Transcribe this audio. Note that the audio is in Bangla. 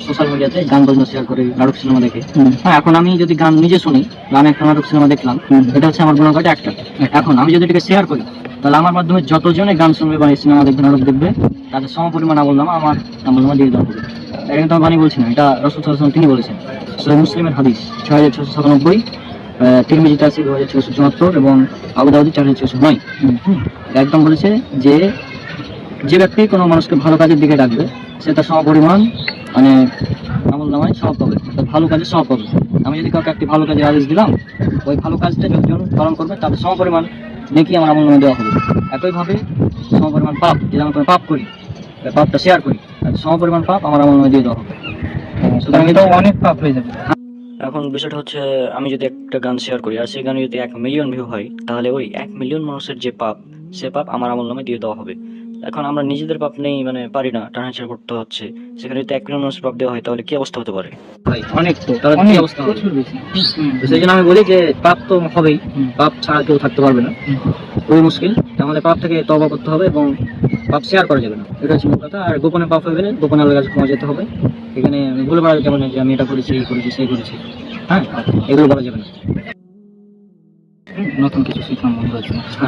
সোশ্যাল মিডিয়াতে গান বাজনা শেয়ার করে, নাটক সিনেমা দেখে। হ্যাঁ, এখন আমি যদি গান নিজে শুনি, গান একটা নাটক সিনেমা দেখলাম, এটা হচ্ছে আমার গুণাগত একটা। এখন আমি যদি এটাকে শেয়ার করি, তাহলে আমার মাধ্যমে যতজনে গান শুনবে বা এই সিনেমা দেখবে, নাটক দেখবে, তাদের সমপরিমাণ আমলনামা আমার আমলনামা দিয়ে দেওয়া হবে। এটা কিন্তু আমি বানিয়ে বলছি না, এটা রাসূল সাল্লাল্লাহু আলাইহি ওয়াসাল্লাম তিনি বলেছেন। সহিহ মুসলিমের হাদিস 6697, তিরমিজিতে আছে 2674 এবং আবু দাউদে 4609। একদম বলেছে যে যে ব্যক্তি কোনো মানুষকে ভালো কাজের দিকে ডাকবে, সে তার সমপরিমাণ মানে আমল নামায় সব পাবে, তার ভালো কাজে সব পাবে। আমি যদি কাউকে একটি ভালো কাজের আদেশ দিলাম, ওই ভালো কাজটা যতজন পালন করবে তাদের সমপরিমাণ নেকি আমার আমল নামায় দেওয়া হবে। একইভাবে সমপরিমাণ পাপ, যদি আমি কোনো পাপ করি, পাপটা শেয়ার করি, তাদের সমপরিমাণ পাপ আমার আমল নামায় দিয়ে দেওয়া হবে। সুতরাং এটা অনেক পাপ হয়ে যাবে। এখন বিষয়টা হচ্ছে, আমি যদি একটা গান শেয়ার করি আর সেই গানে যদি 1 মিলিয়ন ভিউ হয়, তাহলে ওই 1 মিলিয়ন মানুষের যে পাপ, সে পাপ আমার আমল নামে দিয়ে দেওয়া হবে। এখন আমরা নিজেদের পাপ নেই, মানে পারি না, টানাছাড়া করতে হচ্ছে, সেখানে যদি 1 মিলিয়ন মানুষের পাপ দেওয়া হয়, তাহলে কি অবস্থা হতে পারে ভাই? অনেক তো, তাহলে কি অবস্থা হবে? তো সেই জন্য আমি বলি যে পাপ তো হবেই, পাপ ছাড়া কেউ থাকতে পারবে না, খুবই মুশকিল। আমাদের পাপ থেকে তওবা করতে হবে এবং পাপ শেয়ার করা যাবে না, এটা হচ্ছে মূল কথা। আর গোপনে পাপ হয়ে গেলে গোপনে আল্লাহর কাছে ক্ষমা যেতে হবে। এখানে ভুলে বেড়া যাবে না যে আমি এটা করেছি, এই করেছি, সেই করেছি। হ্যাঁ, এগুলো বলা যাবে না। নতুন কিছু শিখলাম বন্ধু। হ্যাঁ।